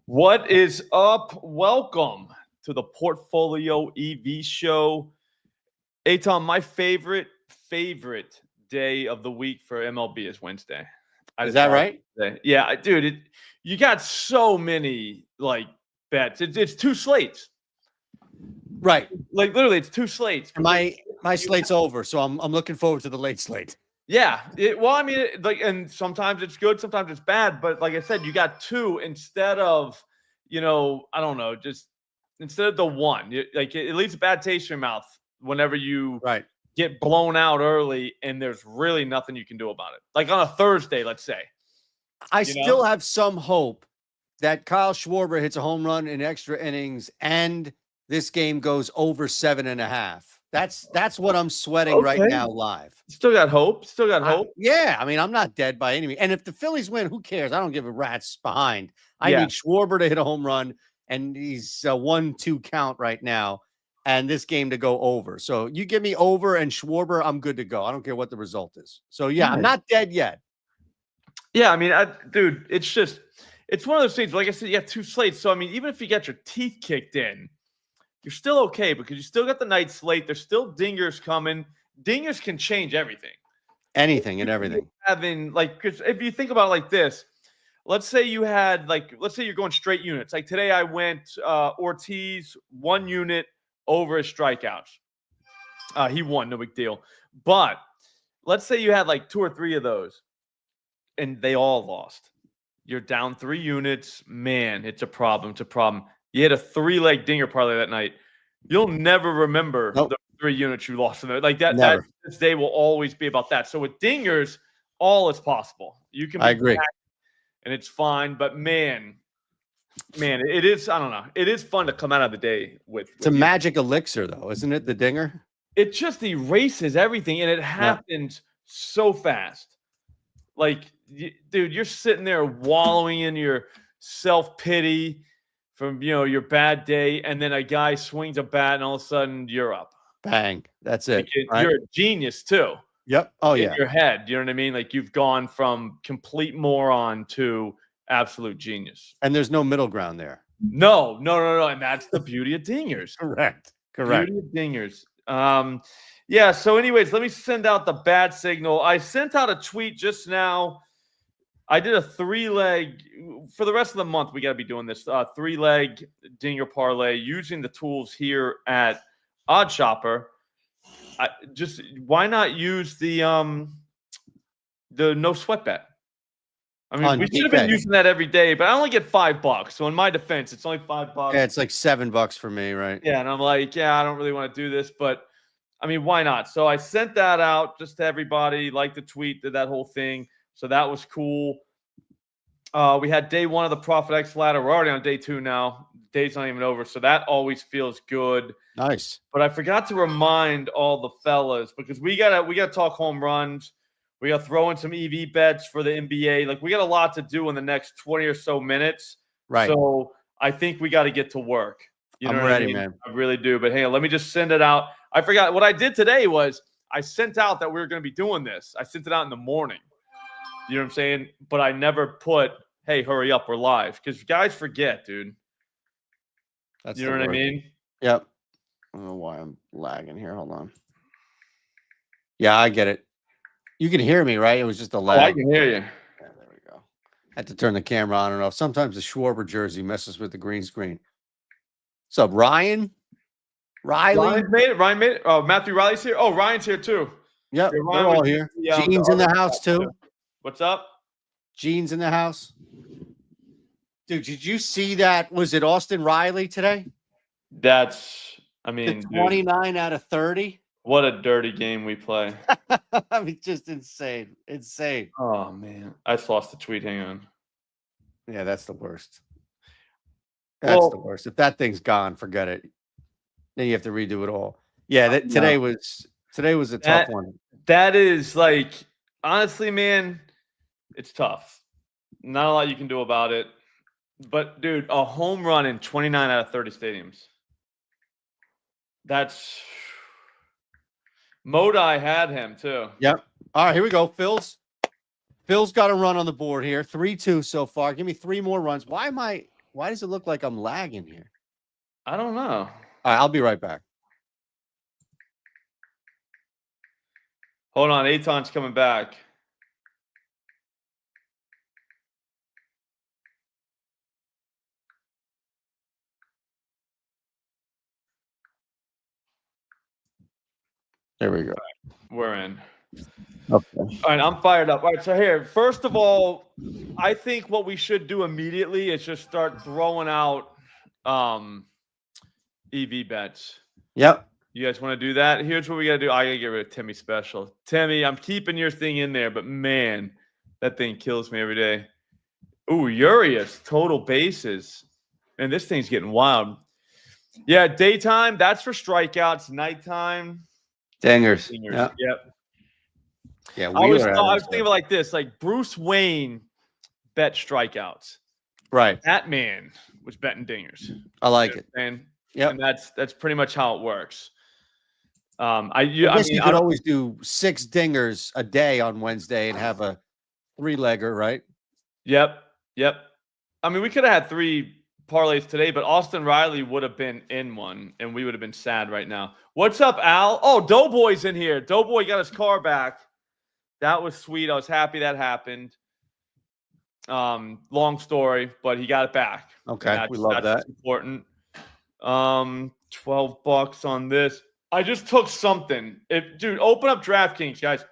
What is up? Welcome to the Portfolio EV show. Aton, my favorite day of the week for MLB is Wednesday. Is that right? Yeah, dude, you got so many bets. It's two slates. Right. Like literally, it's two slates. My slate's over, so I'm looking forward to the late slate. Yeah. And sometimes it's good, sometimes it's bad. But like I said, you got two instead of, I don't know, just instead of the one. It leaves a bad taste in your mouth whenever you get blown out early and there's really nothing you can do about it. Like on a Thursday, let's say. I still have some hope that Kyle Schwarber hits a home run in extra innings and this game goes over 7.5. That's what I'm sweating right now live. Still got hope. Yeah, I mean, I'm not dead by any means. And if the Phillies win, who cares? I don't give a rat's behind. I need Schwarber to hit a home run, and he's a 1-2 count right now, and this game to go over. So you give me over and Schwarber, I'm good to go. I don't care what the result is. So yeah, I'm not dead yet. Yeah, I mean, dude, it's one of those things. Like I said, you have two slates. So I mean, even if you get your teeth kicked in, you're still okay because you still got the night slate. There's still dingers coming. Dingers can change everything. Anything and everything. Because if you think about it like this, let's say you're going straight units. Like today I went Ortiz 1 unit over his strikeouts. He won, no big deal. But let's say you had like 2 or 3 of those and they all lost. You're down 3 units. Man, it's a problem. You had a 3-leg dinger parlay that night. You'll never remember the 3 units you lost in there. Like that this day will always be about that. So with dingers, all is possible. You can I agree. And it's fine. But man, it is, I don't know. It is fun to come out of the day with it's a magic elixir, though, isn't it? The dinger? It just erases everything, and it happens so fast. Like, dude, you're sitting there wallowing in your self-pity from your bad day, and then a guy swings a bat, and all of a sudden you're up. Bang! That's it. You're a genius too. Yep. Oh in your head, you know what I mean? Like you've gone from complete moron to absolute genius, and there's no middle ground there. No, and that's the beauty of dingers. Correct. Beauty of dingers. Yeah. So, anyways, let me send out the bad signal. I sent out a tweet just now. I did a 3-leg for the rest of the month. We got to be doing this 3-leg dinger parlay using the tools here at Odd Shopper. Why not use the no sweat bet? I mean, we should have been using that every day, but I only get $5. So in my defense, it's only $5. Yeah, it's like $7 for me, right? Yeah, and I'm like, I don't really want to do this, but I mean, why not? So I sent that out just to everybody, liked the tweet, did that whole thing. So that was cool. We had day 1 of the Profit X ladder. We're already on day 2 now. Day's not even over. So that always feels good. Nice. But I forgot to remind all the fellas because we gotta talk home runs. We got to throw in some EV bets for the NBA. Like we got a lot to do in the next 20 or so minutes. Right. So I think we got to get to work. I'm ready, man. I really do. But hey, let me just send it out. I forgot what I did today was I sent out that we were going to be doing this. I sent it out in the morning. You know what I'm saying? But I never put, hey, hurry up, we're live. Because guys forget, dude. You know what I mean? Yep. I don't know why I'm lagging here. Hold on. Yeah, I get it. You can hear me, right? It was just a lag. Oh, I can hear you. Yeah, there we go. I had to turn the camera on and off. Sometimes the Schwarber jersey messes with the green screen. What's up, Ryan? Ryan made it. Oh, Matthew Riley's here. Oh, Ryan's here too. Yep, they're all here. Gene's in the house too. What's up? Gene's in the house. Dude, did you see that? Was it Austin Riley today? That's, I mean, 29 out of 30. What a dirty game we play. I mean, just insane. Insane. Oh, man. I just lost the tweet. Hang on. Yeah, that's the worst. That's the worst. If that thing's gone, forget it. Then you have to redo it all. Yeah, today was a tough one. That is like, honestly, man, it's tough. Not a lot you can do about it. But, dude, a home run in 29 out of 30 stadiums. That's... Modi had him, too. Yep. All right, here we go. Phil's got a run on the board here. 3-2 so far. Give me 3 more runs. Why am I Why does it look like I'm lagging here? I don't know. All right, I'll be right back. Hold on, Aton's coming back. There we go. We're in. Okay. All right, I'm fired up. All right, so here, first of all, I think what we should do immediately is just start throwing out EV bets. Yep. You guys want to do that? Here's what we got to do. I got to get rid of Timmy's special. Timmy, I'm keeping your thing in there, but man, that thing kills me every day. Ooh, Urias, total bases. Man, this thing's getting wild. Yeah, daytime, that's for strikeouts. Nighttime, Dingers. dingers. Yep. Yeah, I was thinking of it like this, like Bruce Wayne bet strikeouts. Right. That man was betting dingers. I like it. And yeah, and that's pretty much how it works. I guess you could always do 6 dingers a day on Wednesday and have a 3-legger, right? Yep. I mean, we could have had 3 parlays today, but Austin Riley would have been in one, and we would have been sad right now. What's up, Al? Oh, Doughboy's in here. Doughboy got his car back. That was sweet. I was happy that happened. Long story, but he got it back. Okay, we love that. Important. $12 on this. I just took something. Dude, open up DraftKings, guys.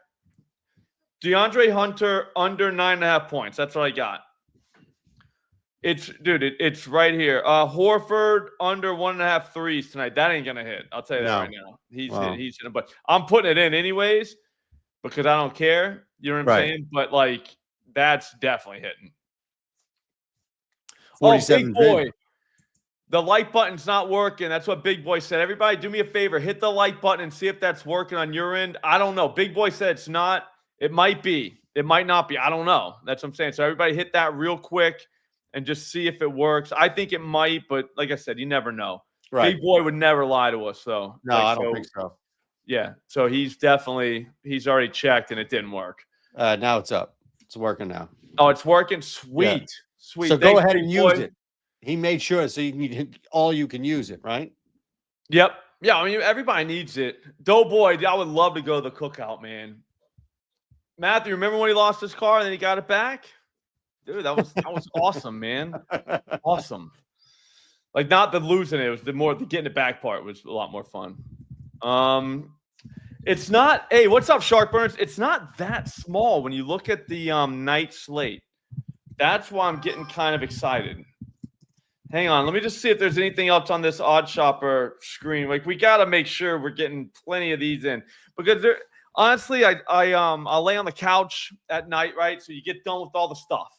DeAndre Hunter under 9.5 points. That's what I got. It's right here. Horford under 1.5 threes tonight. That ain't gonna hit. I'll tell you that right now. He's hitting, but I'm putting it in anyways because I don't care. You know what I'm saying? But like, that's definitely hitting. 47 Big boy. The like button's not working. That's what Big Boy said. Everybody, do me a favor. Hit the like button and see if that's working on your end. I don't know. Big Boy said it's not. It might be. It might not be. I don't know. That's what I'm saying. So everybody hit that real quick and just see if it works. I think it might, but like I said, you never know. Right. Big Boy would never lie to us, though. No, I don't think so. Yeah. So he's already checked and it didn't work. Now it's up. It's working now. Oh, it's working? Sweet. Yeah. Sweet. So go ahead and use it. He made sure so you can use it, right? Yep. Yeah, I mean, everybody needs it. Doughboy, I would love to go to the cookout, man. Matthew, remember when he lost his car and then he got it back? Dude, that was awesome, man. Awesome. Like, not the losing it, was the getting it back part was a lot more fun. It's not, hey, what's up, Shark Burns? It's not that small when you look at the night slate. That's why I'm getting kind of excited. Hang on, let me just see if there's anything else on this Odd Shopper screen. Like, we got to make sure we're getting plenty of these in because honestly, I'll lay on the couch at night, right? So you get done with all the stuff.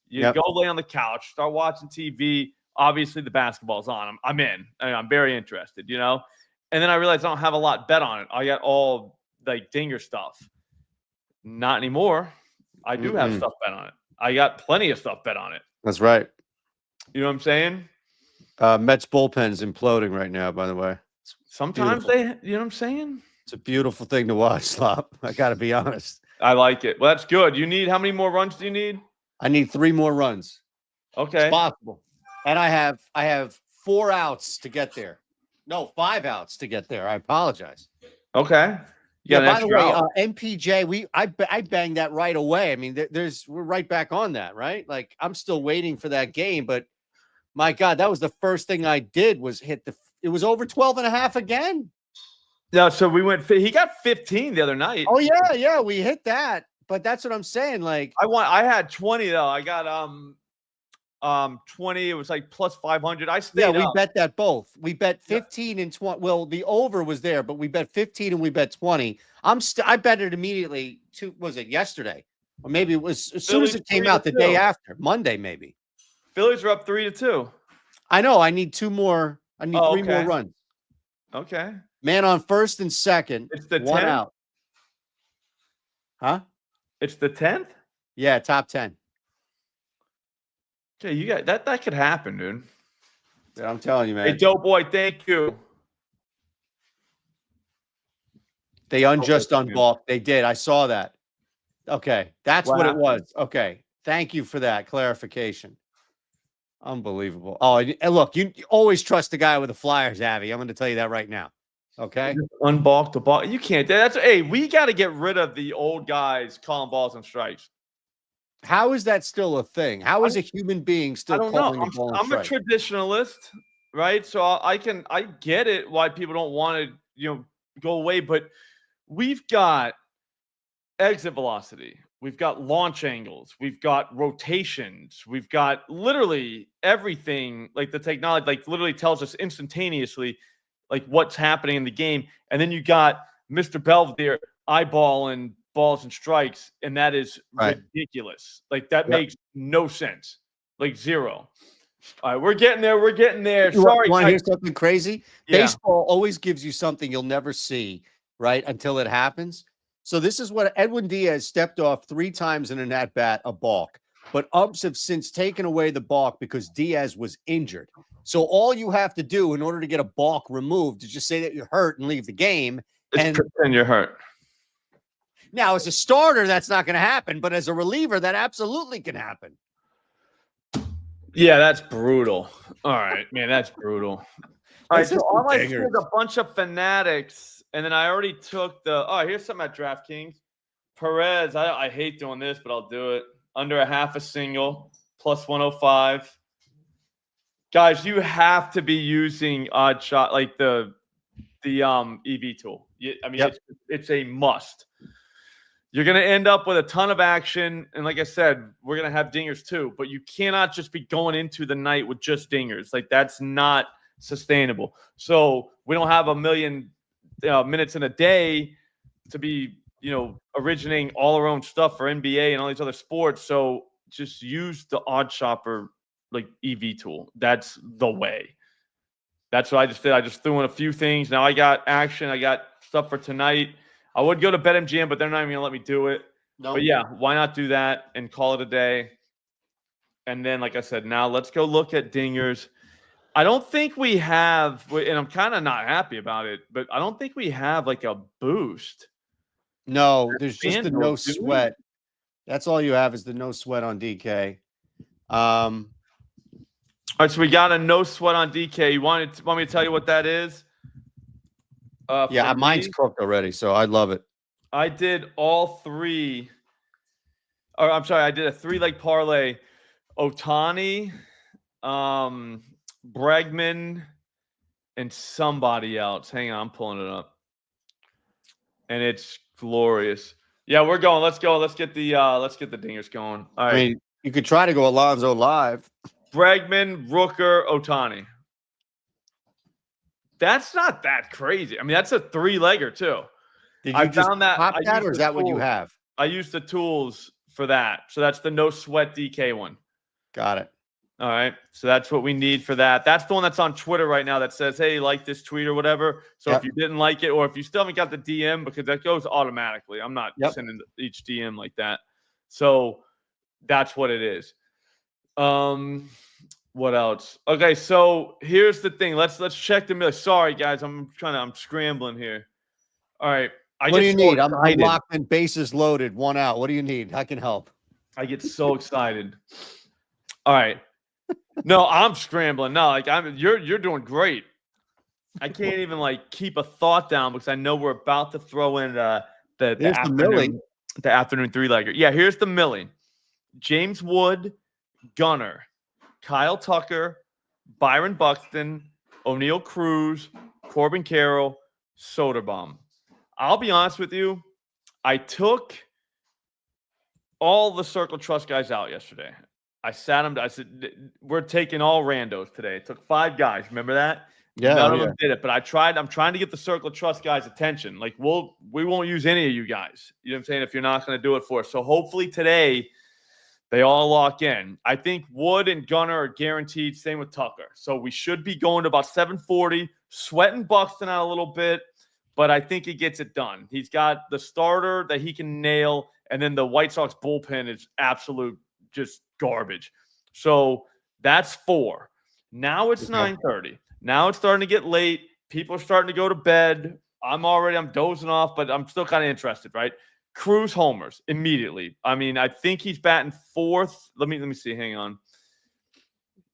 You go lay on the couch, start watching TV. Obviously, the basketball's on. I'm in. I'm very interested, you know? And then I realized I don't have a lot bet on it. I got all, like, dinger stuff. Not anymore. I do have stuff bet on it. I got plenty of stuff bet on it. That's right. You know what I'm saying? Mets bullpen's imploding right now, by the way. Sometimes you know what I'm saying? It's a beautiful thing to watch, Slop. I got to be honest. I like it. Well, that's good. How many more runs do you need? I need 3 more runs. Okay. It's possible. And I have 4 outs to get there. No, 5 outs to get there. I apologize. Okay. By the way, MPJ, I banged that right away. I mean, we're right back on that, right? Like, I'm still waiting for that game, but my God, that was the first thing I did was it was over 12.5 again. No, so he got 15 the other night. Oh yeah, we hit that. But that's what I'm saying. Like, I had 20 though. I got 20. It was like plus 500. I stayed we bet that both. We bet 15 and 20. Well, the over was there, but we bet 15 and we bet 20. I bet it immediately was it yesterday? Or maybe it was as soon as it came out the day after, Monday maybe. Phillies are up 3-2. I know. I need 2 more. I need 3 more runs. Okay. Man on first and second. It's the 1 10th? out. Huh? It's the 10th? Yeah, top 10. Okay, you got that could happen, dude. Yeah, I'm telling you, man. Hey, dope boy, thank you. They unbalked. They did. I saw that. Okay, that's what it was. Okay, thank you for that clarification. Unbelievable. Oh, and look, you always trust the guy with the Flyers, Avi. I'm going to tell you that right now. Okay. Unbalk the ball. You can't. We got to get rid of the old guys calling balls and strikes. How is that still a thing? How is a human being still calling a ball and I'm a strike? traditionalist, right? So I get it why people don't want to, go away, but we've got exit velocity. We've got launch angles. We've got rotations. We've got literally everything. Like the technology, like literally tells us instantaneously, like what's happening in the game. And then you got Mr. Belvedere eyeballing balls and strikes, and that is ridiculous. Like that makes no sense. Like zero. All right, we're getting there. We're getting there. Sorry, you want to hear something crazy? Yeah. Baseball always gives you something you'll never see, right? Until it happens. So this is what Edwin Diaz stepped off 3 times in an at-bat, a balk. But umps have since taken away the balk because Diaz was injured. So all you have to do in order to get a balk removed is just say that you're hurt and leave the game. And pretend you're hurt. Now, as a starter, that's not going to happen. But as a reliever, that absolutely can happen. Yeah, that's brutal. All right, man, that's brutal. All right, so all I see is a bunch of fanatics, and then I already took here's something at DraftKings. Perez, I hate doing this, but I'll do it. Under a half a single, plus 105. Guys, you have to be using odd shot, like the EV tool. I mean, it's a must. You're going to end up with a ton of action. And like I said, we're going to have dingers too. But you cannot just be going into the night with just dingers. Like, that's not sustainable. So we don't have a million minutes in a day to be, originating all our own stuff for NBA and all these other sports. So just use the odd shopper, like EV tool. That's the way. That's what I just did. I just threw in a few things. Now I got action. I got stuff for tonight. I would go to BetMGM, but they're not even going to let me do it. No. But yeah, why not do that and call it a day? And then, like I said, now let's go look at dingers. I don't think we have, and I'm kind of not happy about it, but I don't think we have like a boost. No, there's just the no sweat. That's all you have is the no sweat on DK. All right, so we got a no sweat on DK. You want me to tell you what that is? Yeah, mine's cooked already, so I love it. I did all 3. Or I'm sorry, I did a 3-leg parlay. Ohtani, Bregman, and somebody else. Hang on, I'm pulling it up. And it's glorious. Yeah, we're going. Let's go. Let's get the dingers going. All right. I mean, you could try to go Alonso live. Bregman, Rooker, Ohtani. That's not that crazy. I mean, that's a 3-legger too. Did you found that, or is that what you have? I used the tools for that. So that's the no sweat DK one. Got it. All right. So that's what we need for that. That's the one that's on Twitter right now that says, hey, like this tweet or whatever. So if you didn't like it, or if you still haven't got the DM, because that goes automatically. I'm not sending each DM like that. So that's what it is. What else? Okay, so here's the thing. Let's check the mill. Sorry, guys, I'm scrambling here. All right. What do you need? I'm locked in, bases loaded, 1 out. What do you need? I can help. I get so excited. All right. No, I'm scrambling. No, like you're doing great. I can't even keep a thought down because I know we're about to throw in the afternoon 3-legger. Yeah, here's the milling. James Wood, Gunnar, Kyle Tucker, Byron Buxton, O'Neal Cruz, Corbin Carroll, Soderbaum. I'll be honest with you. I took all the Circle Trust guys out yesterday. I sat them. I said, we're taking all randos today. It took 5 guys. Remember that? Yeah. None of them did it. But I'm trying to get the Circle Trust guys' attention. Like, we won't use any of you guys. You know what I'm saying? If you're not going to do it for us. So hopefully today they all lock in. I think Wood and Gunnar are guaranteed. Same with Tucker. So we should be going to about 740, sweating Buxton out a little bit, but I think he gets it done. He's got the starter that he can nail, and then the White Sox bullpen is absolute just garbage. So that's 4. Now it's 9:30. Now it's starting to get late. People are starting to go to bed. I'm dozing off, but I'm still kind of interested, right? Cruz homers immediately. I mean, I think he's batting 4th. Let me see. Hang on.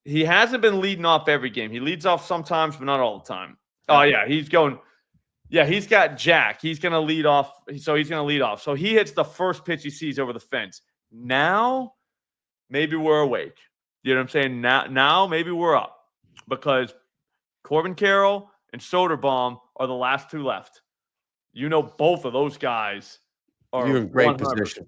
He hasn't been leading off every game. He leads off sometimes, but not all the time. Yeah. Oh, yeah. He's going. Yeah, he's got Jack. He's going to lead off. So he's going to lead off. So he hits the first pitch he sees over the fence. Now, maybe we're awake. You know what I'm saying? Now maybe we're up because Corbin Carroll and Soderbaum are the last two left. You know, both of those guys are You're in great 100%. position.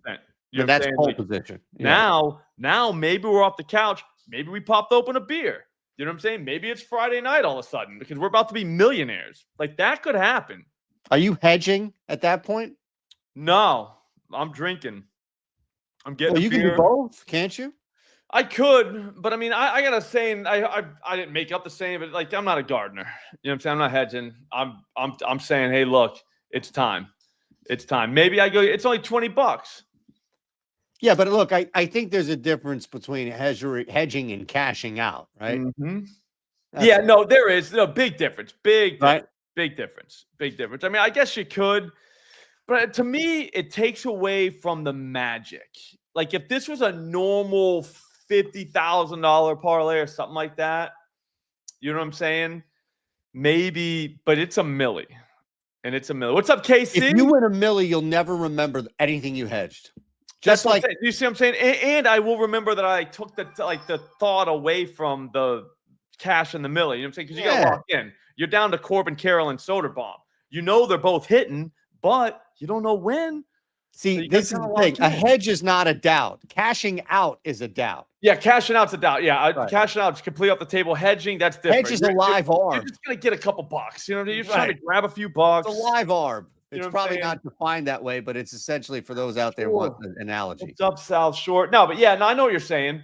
You know that's pole like, position. Yeah. Now maybe we're off the couch. Maybe we popped open a beer. You know what I'm saying? Maybe it's Friday night all of a sudden because we're about to be millionaires. Like that could happen. Are you hedging at that point? No, I'm drinking. I'm getting. Well, you can do both, can't you? I could, but I mean, I got a saying. I didn't make up the saying, but like I'm not a gardener. You know what I'm saying? I'm not hedging. I'm saying, hey, look, it's time. It's time. Maybe I go. It's only $20. Yeah, but look, I think there's a difference between hedging and cashing out, right? Mm-hmm. Yeah, no, there is a big difference. Big difference. I mean, I guess you could, but to me, it takes away from the magic. Like if this was a normal $50,000 parlay or something like that, you know what I'm saying? Maybe, but it's a milli, and it's a milli. What's up, KC? If you win a milli, you'll never remember anything you hedged. Just like you see what I'm saying? And I will remember that I took the thought away from the cash and the milli. You know what I'm saying? Because you got to lock in. You're down to Corbin Carroll and Soderbaum. You know they're both hitting, but you don't know when. See, this is the thing. A hedge is not a doubt. Cashing out is a doubt. Yeah, cashing out's a doubt. Yeah, cashing out is completely off the table. Hedging, that's different. Hedge is a live arb. You're just going to get a couple bucks. You know, you're just trying to grab a few bucks. It's a live arb. It's probably not defined that way, but it's essentially for those out there want the analogy. It's up, south, short. No, but yeah, no, I know what you're saying.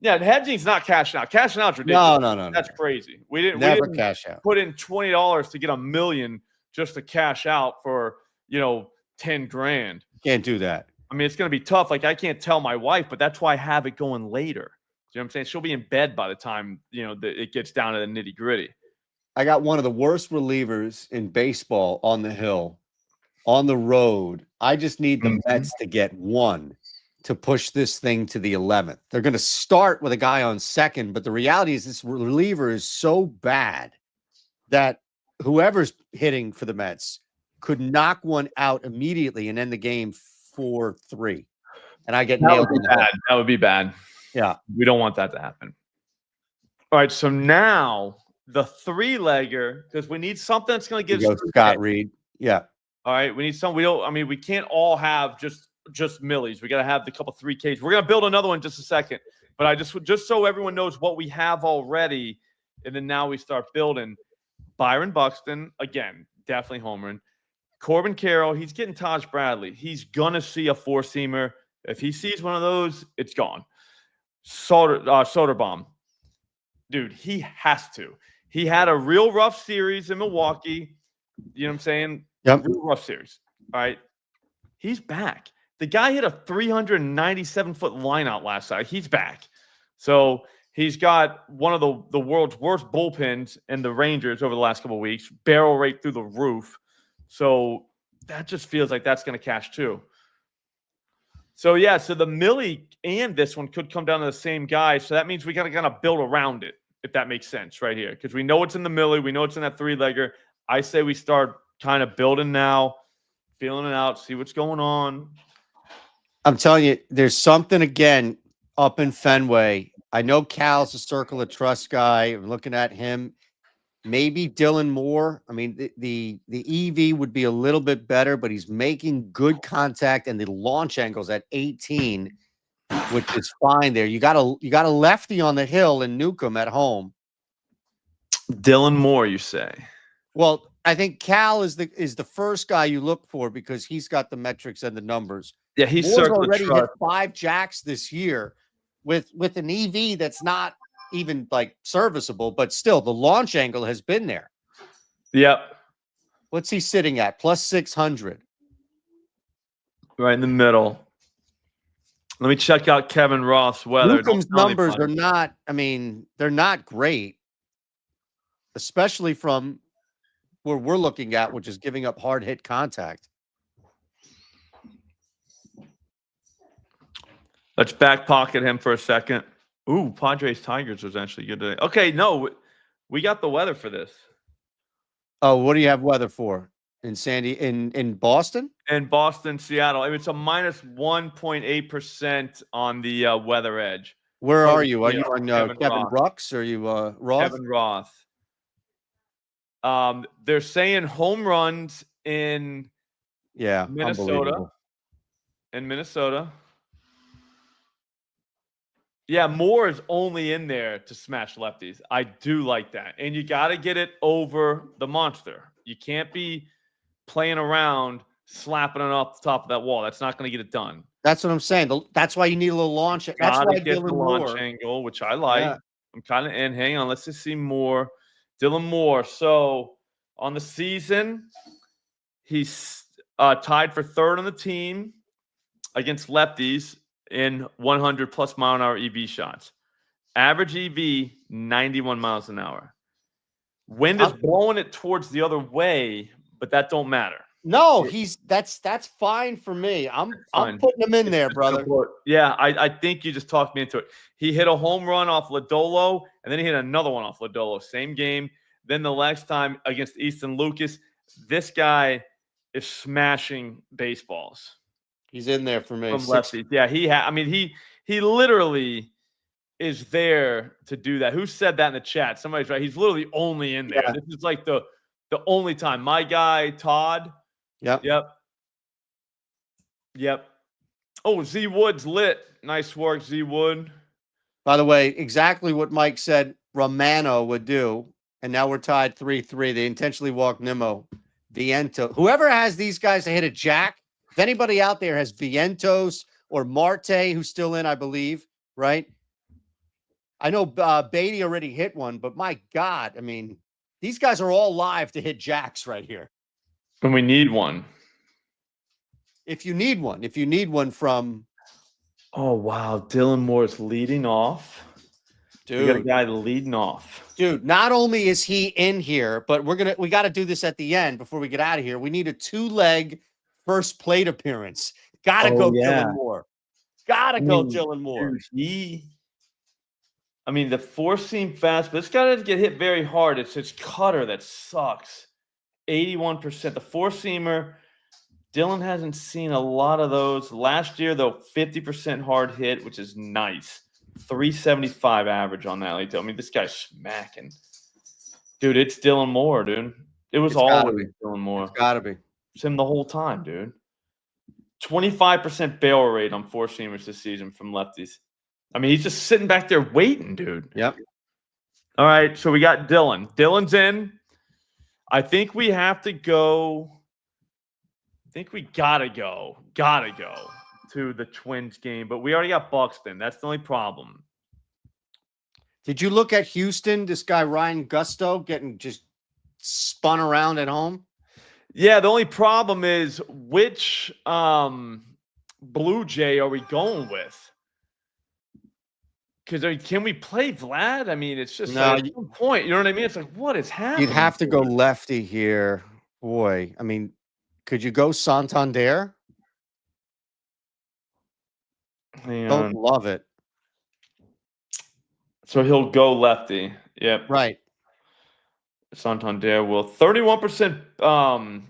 Yeah, hedging's not cashing out. Cashing out's ridiculous. No. That's crazy. We didn't cash out. Put in $20 to get $1 million just to cash out for, 10 grand. Can't do that. I mean, it's going to be tough. Like I can't tell my wife, but that's why I have it going later. You know what I'm saying? She'll be in bed by the time, it gets down to the nitty gritty. I got one of the worst relievers in baseball on the hill. On the road, I just need the Mets to get one to push this thing to the 11th. They're going to start with a guy on second, but the reality is this reliever is so bad that whoever's hitting for the Mets could knock one out immediately and end the game 4-3. And I get nailed. That would be bad. Yeah. We don't want that to happen. All right. So now the 3-legger, because we need something that's going to give Scott Reed. Yeah. All right, we need some. We can't all have just millis. We got to have the couple 3Ks. We're gonna build another one in just a second. But I just so everyone knows what we have already, and then now we start building. Byron Buxton again, definitely homering. Corbin Carroll, he's getting Taj Bradley. He's gonna see a 4-seamer. If he sees one of those, it's gone. Soderbaum, dude, he has to. He had a real rough series in Milwaukee. You know what I'm saying? Yep. Real rough series. All right. He's back. The guy hit a 397-foot lineout last night. He's back. So he's got one of the world's worst bullpens in the Rangers over the last couple of weeks. Barrel rate through the roof. So that just feels like that's going to cash too. So yeah, so the milli and this one could come down to the same guy. So that means we got to kind of build around it, if that makes sense right here. Because we know it's in the milli. We know it's in that 3-legger. I say we start kind of building now, feeling it out, see what's going on. I'm telling you, there's something again up in Fenway. I know Cal's a circle of trust guy. I'm looking at him. Maybe Dylan Moore. I mean, the EV would be a little bit better, but he's making good contact, and the launch angle's at 18, which is fine there. You got a lefty on the hill in Newcomb at home. Dylan Moore, you say? Well, I think Cal is the first guy you look for because he's got the metrics and the numbers. Yeah, he's already hit 5 jacks this year with an EV that's not even like serviceable, but still the launch angle has been there. Yep. What's he sitting at? Plus 600. Right in the middle. Let me check out Kevin Roth's weather. Newcomb's numbers are not, they're not great, especially from where we're looking at, which is giving up hard hit contact. Let's back pocket him for a second. Ooh, Padres Tigers was actually good today. Okay, no, we got the weather for this. Oh, what do you have weather for in in Boston? In Boston, Seattle. It's a minus 1.8% on the weather edge. Where are you? Are Courtesy you of on Kevin Kevin Roth. Brooks? Or are you Roth? Kevin Roth. They're saying home runs in Minnesota. In Minnesota. Yeah, Moore is only in there to smash lefties. I do like that. And you got to get it over the monster. You can't be playing around, slapping it off the top of that wall. That's not going to get it done. That's what I'm saying. That's why you need a little launch. That's Gotta why get the Dylan launch Moore angle, which I like. Yeah. I'm kind of in. Hang on, let's just see more. Dylan Moore. So on the season, he's tied for third on the team against lefties in 100 plus mile an hour EV shots. Average EV 91 miles an hour. Wind is blowing it towards the other way, but that don't matter. No, that's fine for me. I'm putting him in there, brother. Yeah, I think you just talked me into it. He hit a home run off Lodolo, and then he hit another one off Lodolo. Same game. Then the last time against Easton Lucas, this guy is smashing baseballs. He's in there for me. From lefties. Yeah, he literally is there to do that. Who said that in the chat? Somebody's right. He's literally only in there. Yeah. This is like the only time. My guy, Todd. Yep. Oh, Z Wood's lit. Nice work, Z Wood. By the way, exactly what Mike said Romano would do. And now we're tied 3-3. They intentionally walked Nimmo. Viento. Whoever has these guys to hit a jack, if anybody out there has Vientos or Marte, who's still in, I believe, right? I know Beatty already hit one, but my God, I mean, these guys are all live to hit jacks right here. And we need one. If you need one from. Oh, wow. Dylan Moore's leading off. Dude. We got a guy leading off. Dude, not only is he in here, but we got to do this at the end before we get out of here. We need a 2-leg first plate appearance. Gotta go Dylan Moore. Dylan Moore. Dude, the four-seam fast, but this guy doesn't get hit very hard. It's his cutter that sucks. 81%. The four-seamer, Dylan hasn't seen a lot of those. Last year, though, 50% hard hit, which is nice. 375 average on that. This guy's smacking. Dude, it's Dylan Moore, dude. It was always Dylan Moore. It's got to be. It's him the whole time, dude. 25% barrel rate on four-seamers this season from lefties. He's just sitting back there waiting, dude. Yep. All right, so we got Dylan. Dylan's in. I think we have to go. I think we gotta go to the Twins game, but we already got Buxton. That's the only problem. Did you look at Houston? This guy Ryan Gusto getting just spun around at home. Yeah, the only problem is which Blue Jay are we going with? Because can we play Vlad? It's just at some point. You know what I mean? It's like, what is happening? You'd have to go lefty here. Boy, could you go Santander? Don't love it. So he'll go lefty. Yep. Right. Santander will 31%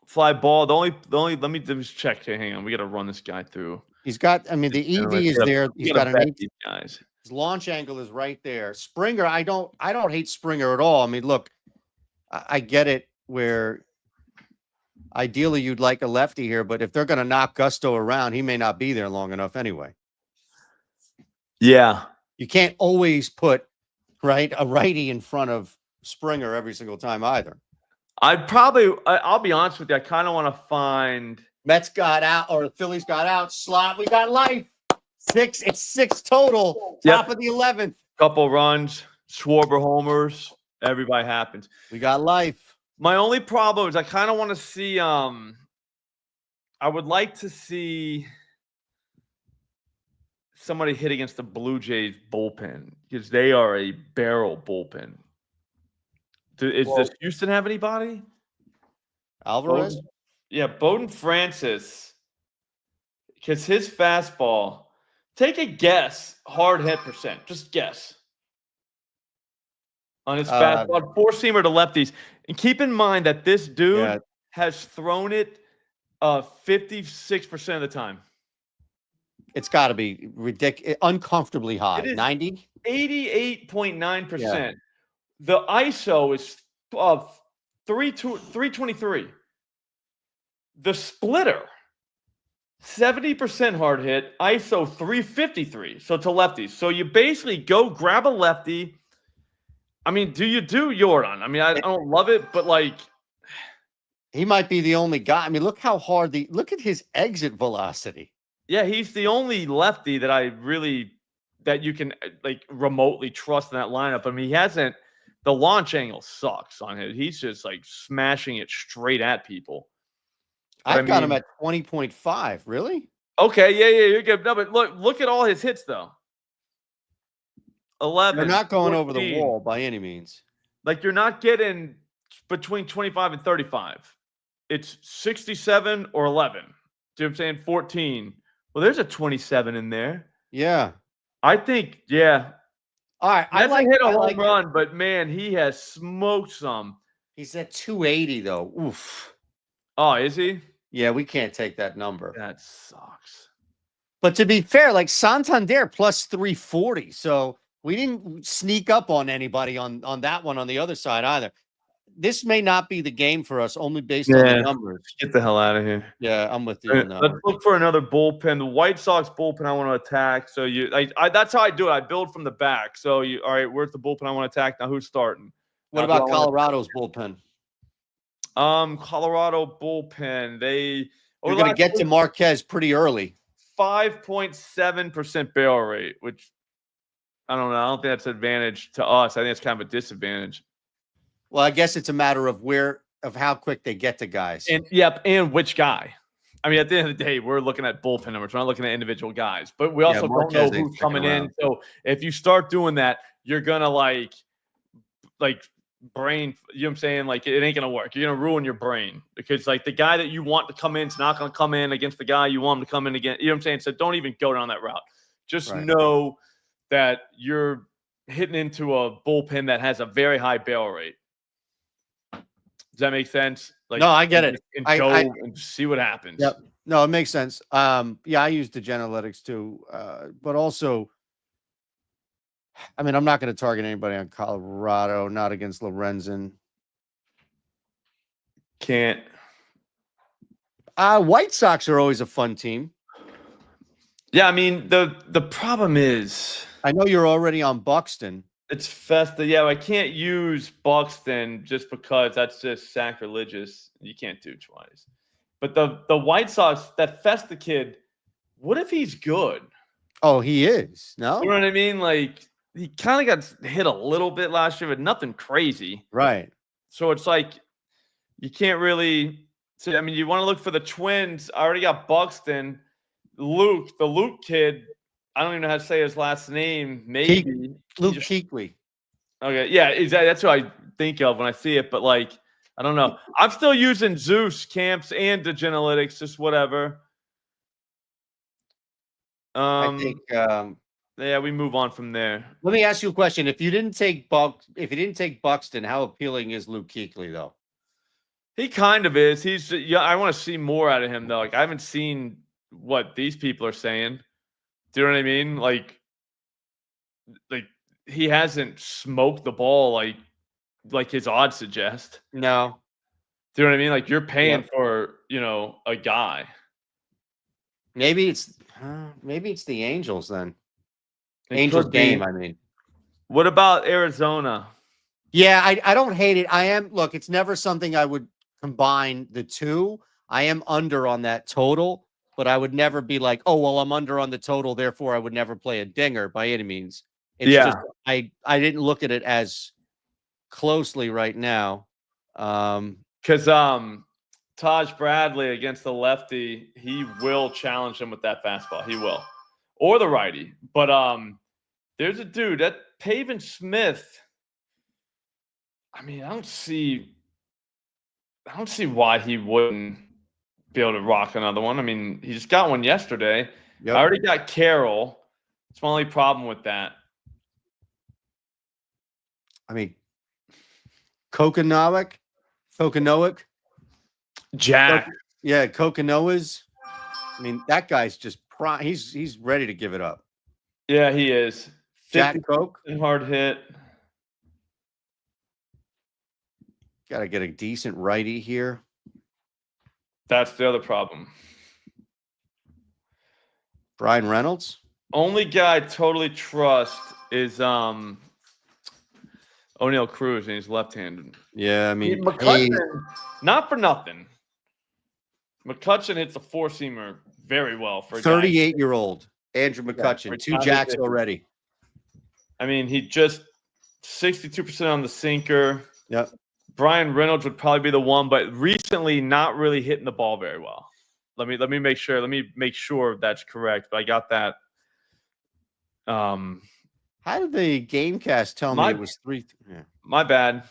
fly ball. The only let me just check here. Hang on. We got to run this guy through. He's got, the EV is there. He's got an 8. Guys. His launch angle is right there. Springer, I don't hate Springer at all. Look, I get it where ideally you'd like a lefty here, but if they're going to knock Gusto around, he may not be there long enough anyway. Yeah. You can't always put a righty in front of Springer every single time either. I'll be honest with you. I kind of want to find Mets got out or the Phillies got out. Slot, we got life. 6. It's 6 total. Top of the 11th. Couple runs, Schwarber homers. Everybody happens. We got life. My only problem is I kind of want to see. I would like to see somebody hit against the Blue Jays bullpen because they are a barrel bullpen. Does Houston have anybody? Alvarez? Bowden Francis. Because his fastball, Take a guess, hard hit percent. Just guess on his fastball, four seamer to lefties, and keep in mind that this dude has thrown it 56% of the time. It's got to be ridiculous, uncomfortably high. 90, 88.9%. The ISO is 323. The splitter, 70% hard hit, ISO 353. So to lefties. So you basically go grab a lefty. I mean, do Jordan? I mean, I don't love it, but like, he might be the only guy. I mean, look how hard look at his exit velocity. Yeah, he's the only lefty that you can like remotely trust in that lineup. I mean, he hasn't. The launch angle sucks on him. He's just like smashing it straight at people. I've got him at 20.5. Really? Okay, yeah, you're good. No, but look at all his hits though. 11. They're not going 14. over the wall by any means. Like you're not getting between 25 and 35. It's 67 or 11. Do you know what I'm saying? 14. Well, there's a 27 in there. Yeah. I think, yeah. All right. That's a home run, but man, he has smoked some. He's at 280 though. Oof. Oh, is he? Yeah, we can't take that number. That sucks. But to be fair, like Santander plus 340. So we didn't sneak up on anybody on that one on the other side either. This may not be the game for us, only based on the numbers. Get the hell out of here. Yeah, I'm with you on that. Let's look for another bullpen. The White Sox bullpen I want to attack. So that's how I do it. I build from the back. So all right, where's the bullpen I want to attack? Now who's starting? What about Colorado's bullpen? Colorado bullpen. You're going to get to Marquez pretty early. 5.7% barrel rate, which I don't know. I don't think that's an advantage to us. I think it's kind of a disadvantage. Well, I guess it's a matter of how quick they get to guys. And which guy. I mean, at the end of the day, we're looking at bullpen numbers. We're not looking at individual guys. But we also don't know who's coming in. So if you start doing that, you're going to like brain, you know what I'm saying? Like it ain't going to work. You're going to ruin your brain because like the guy that you want to come in is not going to come in against the guy you want him to come in again. You know what I'm saying? So don't even go down that route. Just know that you're hitting into a bullpen that has a very high barrel rate. Does that make sense? Like, no, I get it. And go and see what happens. Yep. No, it makes sense. Yeah, I use the Genelytics too. But also, I mean, I'm not going to target anybody on Colorado, not against Lorenzen. Can't. White Sox are always a fun team. Yeah, I mean, the problem is I know you're already on Buxton. It's Festa. Yeah, I can't use Buxton just because that's just sacrilegious. You can't do twice. But the White Sox, that Festa kid, what if he's good? Oh, he is. No? You know what I mean? Like, he kind of got hit a little bit last year, but nothing crazy. Right. So it's like you can't really – I mean, you want to look for the Twins. I already got Buxton. The Luke kid – I don't even know how to say his last name. Maybe Luke Kuechly. Okay, yeah, that's what I think of when I see it. But like, I don't know. I'm still using Zeus camps and the Genelytics, just whatever. I think. Yeah, we move on from there. Let me ask you a question: If you didn't take Buxton, how appealing is Luke Kuechly though? He kind of is. I want to see more out of him though. Like I haven't seen what these people are saying. Do you know what I mean? Like he hasn't smoked the ball like his odds suggest. No. Do you know what I mean? Like you're paying for, a guy. Maybe it's the Angels then. Angels game, I mean. What about Arizona? Yeah, I don't hate it. Look, it's never something I would combine the two. I am under on that total. But I would never be like, oh, well, I'm under on the total, therefore I would never play a dinger by any means. It's just I didn't look at it as closely right now. Because Taj Bradley against the lefty, he will challenge him with that fastball. He will. Or the righty. But there's a dude, that Pavin Smith. I mean, I don't see why he wouldn't be able to rock another one. I mean, he just got one yesterday. Yep. I already got Carroll. It's my only problem with that. I mean, Kokanowick, Jack. yeah, Kokanoa's. I mean, that guy's just he's ready to give it up. Yeah, he is. Jack Coke. Hard hit. Got to get a decent righty here. That's the other problem. Brian Reynolds. Only guy I totally trust is O'Neal Cruz, and he's left-handed. Yeah, I mean, McCutcheon, not for nothing. McCutcheon hits a four-seamer very well for a 38-year-old Andrew McCutcheon. Yeah, 2 jacks already. I mean, he just 62% on the sinker. Yep. Brian Reynolds would probably be the one, but recently not really hitting the ball very well. Let me make sure. Let me make sure that's correct. But I got that. How did the Gamecast tell me it was 3? Yeah. My bad.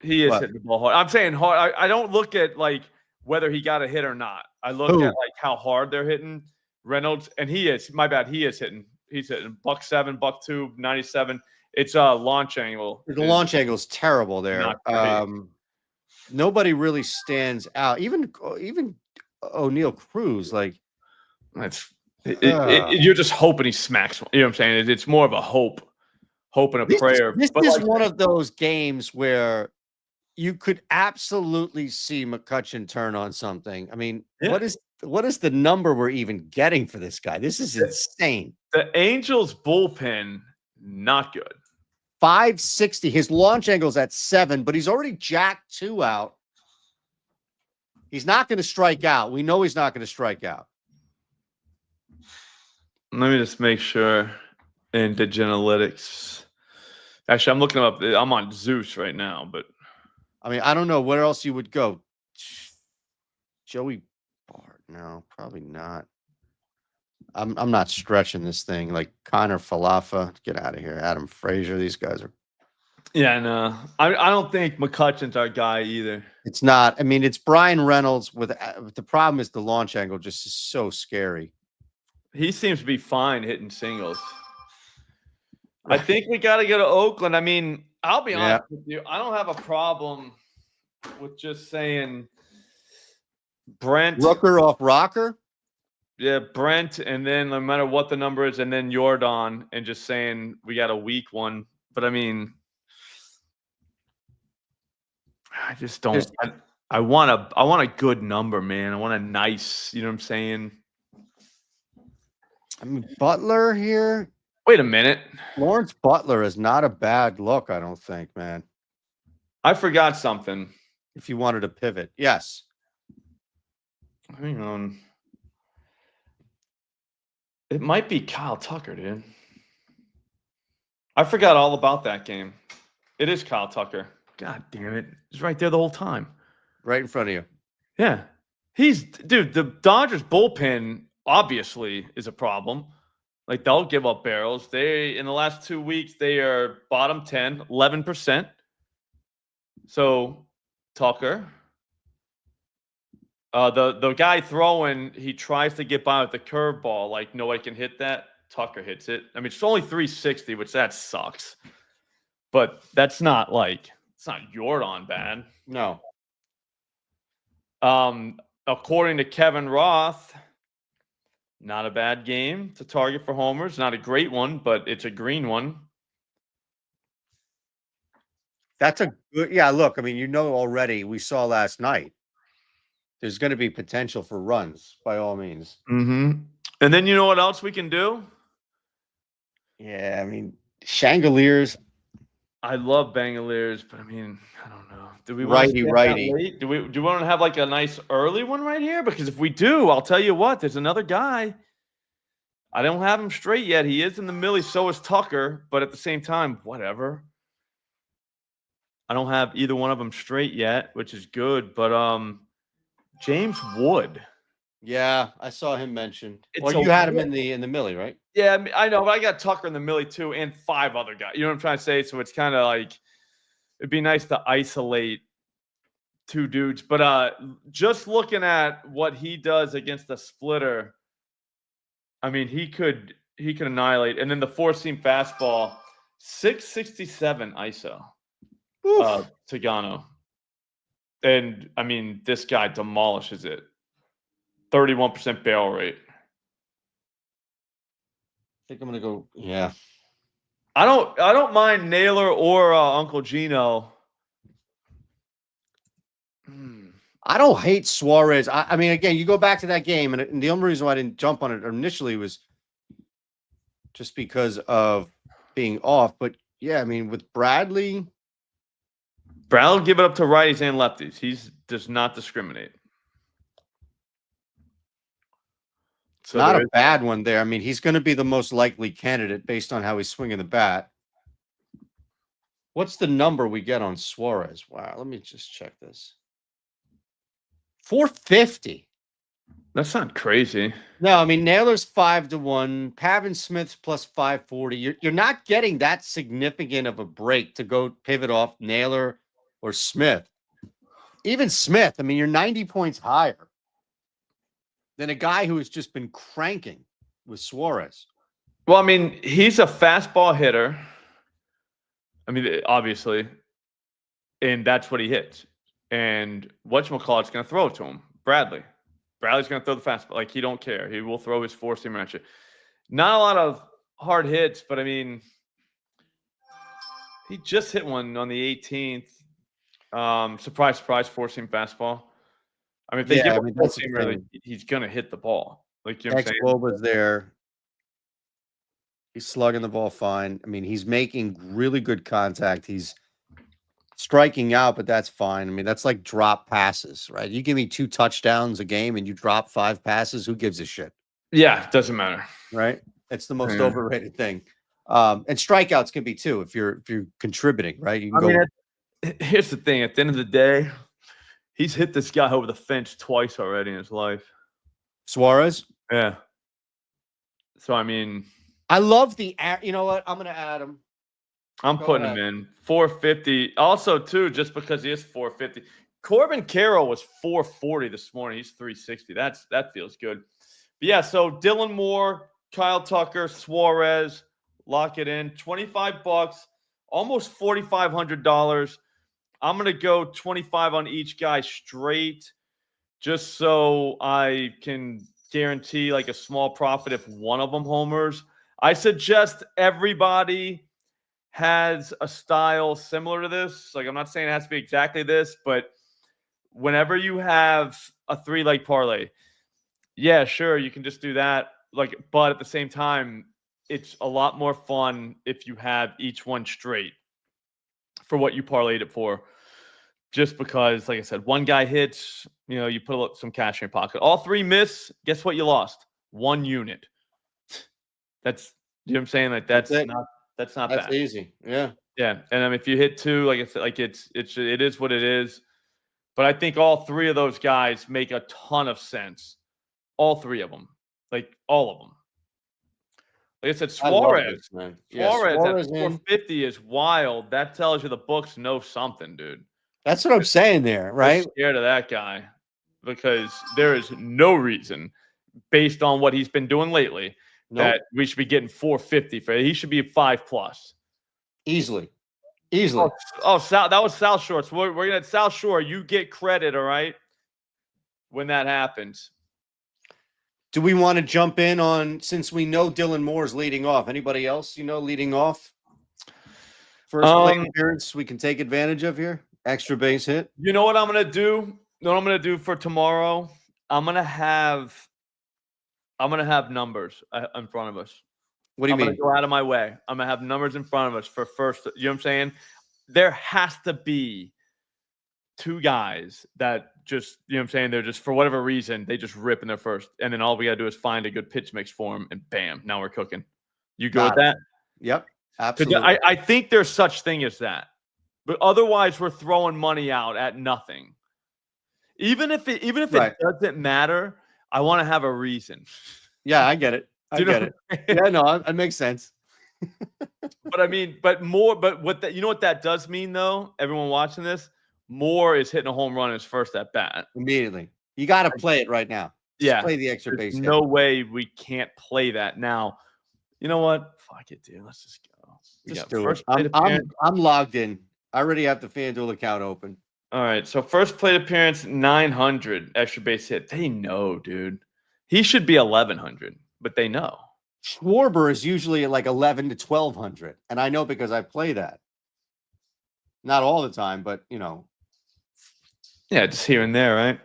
He is hitting the ball hard. I'm saying hard. I don't look at like whether he got a hit or not. I look at like how hard they're hitting Reynolds, and he is. My bad. He is hitting. He's hitting $1.7, $2, 97. It's a launch angle. The launch angle is terrible there. Nobody really stands out. Even O'Neal Cruz, like you're just hoping he smacks one. You know what I'm saying? It's more of a hope and a prayer. This is one of those games where you could absolutely see McCutcheon turn on something. I mean, what is the number we're even getting for this guy? This is insane. The Angels bullpen, not good. 560. His launch angle's at 7, but he's already jacked 2 out. He's not going to strike out. We know he's not going to strike out. Let me just make sure in Diginalytics. Actually, I'm looking up. I'm on Zeus right now, but I mean, I don't know where else you would go. Joey Bart? No, probably not. I'm not stretching this thing. Like Connor Falafa, get out of here. Adam Frazier, these guys are. Yeah, no, I don't think McCutcheon's our guy either. It's not. I mean, it's Brian Reynolds with the problem is the launch angle just is so scary. He seems to be fine hitting singles. I think we got to go to Oakland. I mean, I'll be honest with you. I don't have a problem with just saying Brent. Rooker off rocker? Yeah, Brent, and then no matter what the number is, and then Jordan, and just saying we got a weak one. But I mean, I just don't. I want a good number, man. I want a nice. You know what I'm saying? I mean, Butler here. Wait a minute. Lawrence Butler is not a bad look, I don't think, man. I forgot something. If you wanted to pivot, yes. Hang on. It might be Kyle Tucker, dude. I forgot all about that game. It is Kyle Tucker. God damn it. He's right there the whole time. Right in front of you. Yeah. Dude, the Dodgers bullpen obviously is a problem. Like, they'll give up barrels. In the last 2 weeks, they are bottom 10, 11%. So, Tucker. The guy throwing, he tries to get by with the curveball. Like, nobody can hit that. Tucker hits it. I mean, it's only 360, which that sucks. But that's not like, it's not Jordan bad. No. According to Kevin Roth, not a bad game to target for homers. Not a great one, but it's a green one. That's a good, look, I mean, you know already, we saw last night. There's going to be potential for runs, by all means. Mm-hmm. And then you know what else we can do? Yeah, I mean, Chandeliers. I love Bangaliers, but I mean, I don't know. Do we righty? Do we want to have like a nice early one right here? Because if we do, I'll tell you what, there's another guy. I don't have him straight yet. He is in the millie, so is Tucker, but at the same time, whatever. I don't have either one of them straight yet, which is good. But James Wood. Yeah, I saw him mentioned. Well, you had him in the millie, right? Yeah, I know, but I got Tucker in the millie too, and 5 other guys. You know what I'm trying to say? So it's kind of like it'd be nice to isolate 2 dudes. But just looking at what he does against the splitter, I mean, he could he can annihilate. And then the four-seam fastball, 667 ISO. Tagano. And I mean, this guy demolishes it. 31% barrel rate. I think I'm gonna go. Yeah. I don't mind Naylor or Uncle Gino. I don't hate Suarez. I mean, again, you go back to that game, and the only reason why I didn't jump on it initially was just because of being off. But yeah, I mean, with Bradley will give it up to righties and lefties. He does not discriminate. So not a bad one there. I mean, he's going to be the most likely candidate based on how he's swinging the bat. What's the number we get on Suarez? Wow, let me just check this. 450. That's not crazy. No, I mean, Naylor's 5-1. Pavin Smith's plus 540. You're not getting that significant of a break to go pivot off Naylor or Smith. Even Smith, I mean, you're 90 points higher than a guy who has just been cranking with Suarez. Well, I mean, he's a fastball hitter. I mean, obviously, and that's what he hits. And whatchamacallit's going to throw it to him? Bradley's going to throw the fastball. Like, he don't care. He will throw his four-seamer at you. Not a lot of hard hits, but, I mean, he just hit one on the 18th. Surprise, surprise, four-seam fastball. I mean, if they give him a four-seamer, he's going to hit the ball. Like, you know what I'm saying? Was there. He's slugging the ball fine. I mean, he's making really good contact. He's striking out, but that's fine. I mean, that's like drop passes, right? You give me 2 touchdowns a game and you drop 5 passes, who gives a shit? Yeah, it doesn't matter. Right? It's the most overrated thing. And strikeouts can be too if you're contributing, right? You can here's the thing, at the end of the day, he's hit this guy over the fence twice already in his life. Suarez? Yeah. So I mean, I love you know what? I'm gonna add him. I'm putting him in 450. Also, too, just because he is 450. Corbin Carroll was 440 this morning. He's 360. That feels good. But yeah, so Dylan Moore, Kyle Tucker, Suarez, lock it in. $25, almost $4,500. I'm gonna go 25 on each guy straight, just so I can guarantee like a small profit if one of them homers. I suggest everybody has a style similar to this. Like, I'm not saying it has to be exactly this, but whenever you have a 3-leg parlay, yeah, sure, you can just do that. Like, but at the same time, it's a lot more fun if you have each one straight for what you parlayed it for. Just because, like I said, one guy hits, you put some cash in your pocket. All 3 miss, guess what you lost? 1 unit. That's, you know what I'm saying? Like, that's not bad. That's easy. Yeah. Yeah. And I mean, if you hit 2, like I said, like it is what it is. But I think all 3 of those guys make a ton of sense. All 3 of them. Like, all of them. Like I said, Suarez. Suarez at 450 is wild. That tells you the books know something, dude. That's what I'm saying there, right? I'm scared of that guy because there is no reason, based on what he's been doing lately, that we should be getting 450 for it. He should be 5+. Easily. Sal, that was South Shore. So we're gonna South Shore. You get credit, all right, when that happens. Do we want to jump in on, since we know Dylan Moore's leading off? Anybody else leading off? First plate appearance we can take advantage of here. Extra base hit. You know what I'm gonna do? You know what I'm gonna do for tomorrow? I'm gonna have numbers in front of us. What do you mean? I'm gonna go out of my way. I'm gonna have numbers in front of us for first. You know what I'm saying? There has to be 2 guys that just, you know what I'm saying, they're just, for whatever reason, they just rip in their first. And then all we got to do is find a good pitch mix for them, and bam, now we're cooking. You go with that? Yep, absolutely. I think there's such thing as that. But otherwise, we're throwing money out at nothing. Even if it doesn't matter, I want to have a reason. Yeah, I get it. I get it. Yeah, no, it makes sense. But I mean, you know what that does mean, though? Everyone watching this, Moore is hitting a home run in his first at bat. Immediately. You got to play it right now. Just play the extra base. No way we can't play that now. You know what? Fuck it, dude. Let's just go. Just do it. I'm logged in. I already have the FanDuel account open. All right. So first plate appearance, 900 extra base hit. They know, dude. He should be 1100, but they know. Schwarber is usually like 11 to 1200, and I know because I play that. Not all the time, but Yeah, just here and there, right?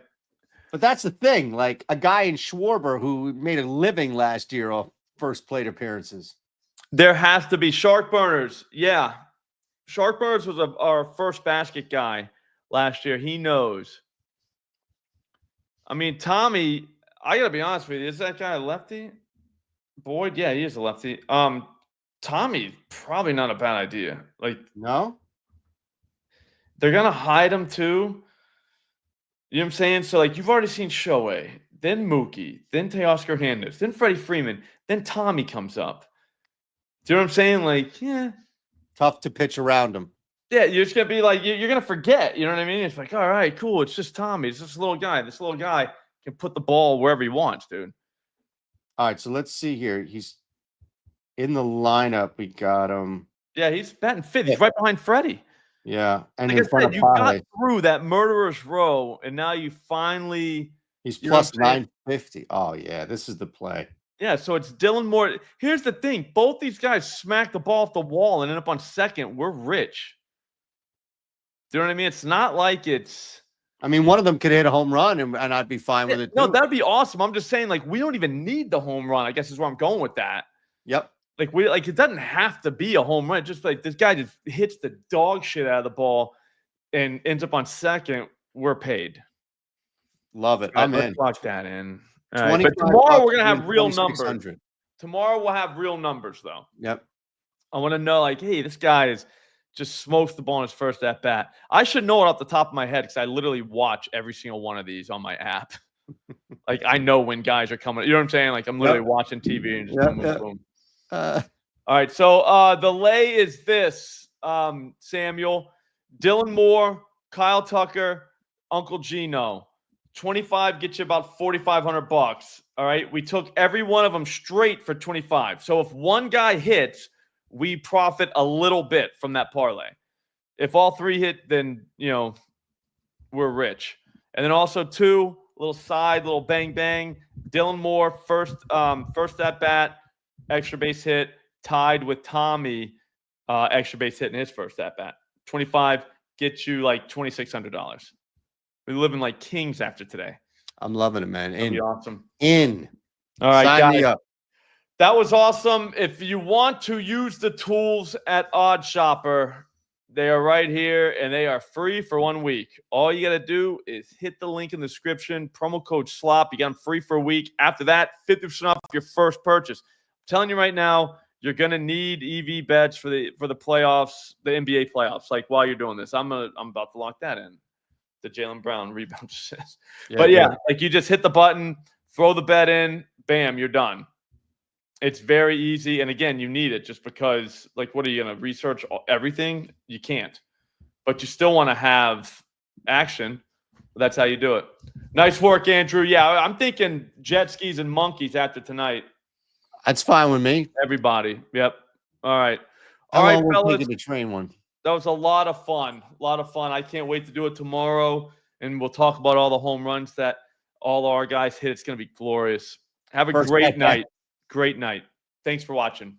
But that's the thing. Like a guy in Schwarber who made a living last year off first plate appearances. There has to be Shark Burners. Yeah. Shark Burners was our first basket guy last year. He knows. I mean, Tommy, I got to be honest with you. Is that guy a lefty? Boyd? Yeah, he is a lefty. Tommy, probably not a bad idea. Like, no? They're going to hide him too. You know what I'm saying? So, like, you've already seen Shohei, then Mookie, then Teoscar Hernandez, then Freddie Freeman, then Tommy comes up. Do you know what I'm saying? Like, yeah. Tough to pitch around him. Yeah, you're just going to be like, you're going to forget. You know what I mean? It's like, all right, cool. It's just Tommy. It's this little guy. This little guy can put the ball wherever he wants, dude. All right, so let's see here. He's in the lineup. We got him. Yeah, he's batting fifth. He's right behind Freddie. Yeah, and like I said, you got through that murderer's row, and now you finally. He's plus 950. Oh yeah, this is the play. Yeah, so it's Dylan Moore. Here's the thing: both these guys smack the ball off the wall and end up on second. We're rich. Do you know what I mean? It's not like it's. I mean, one of them could hit a home run, and I'd be fine with it. No, that'd be awesome. I'm just saying, like, we don't even need the home run. I guess is where I'm going with that. Yep. Like it doesn't have to be a home run. Just like this guy just hits the dog shit out of the ball and ends up on second. We're paid. Love it. I'm in. Lock that in. Right. But tomorrow we're gonna have real numbers. Tomorrow we'll have real numbers though. Yep. I want to know, like, hey, this guy is just smokes the ball on his first at bat. I should know it off the top of my head because I literally watch every single one of these on my app. Like I know when guys are coming. You know what I'm saying? Like I'm literally watching TV and just boom, boom, boom. All right, so the lay is this, Samuel, Dylan Moore, Kyle Tucker, Uncle Gino. 25 gets you about $4,500. All right, we took every one of them straight for 25. So if one guy hits, we profit a little bit from that parlay. If all three hit, then we're rich. And then also two, little side, little bang bang. Dylan Moore first at bat. Extra base hit, tied with Tommy, extra base hit in his first at bat. 25 gets you like $2,600. We're living like kings after today. I'm loving it, man. That'd be awesome. All right, sign me up. That was awesome. If you want to use the tools at Odd Shopper, they are right here and they are free for 1 week. All you got to do is hit the link in the description, promo code SLOP. You got them free for a week. After that, 50% off your first purchase. Telling you right now, you're gonna need EV bets for the playoffs, the NBA playoffs. Like while you're doing this, I'm about to lock that in. The Jaylen Brown rebound assist. But yeah, like you just hit the button, throw the bet in, bam, you're done. It's very easy, and again, you need it just because. Like, what are you gonna research everything? You can't, but you still want to have action. That's how you do it. Nice work, Andrew. Yeah, I'm thinking jet skis and monkeys after tonight. That's fine with me. Everybody. Yep. All right. All right, fellas. The train one. That was a lot of fun. A lot of fun. I can't wait to do it tomorrow. And we'll talk about all the home runs that all our guys hit. It's going to be glorious. Have a great night. Great night. Thanks for watching.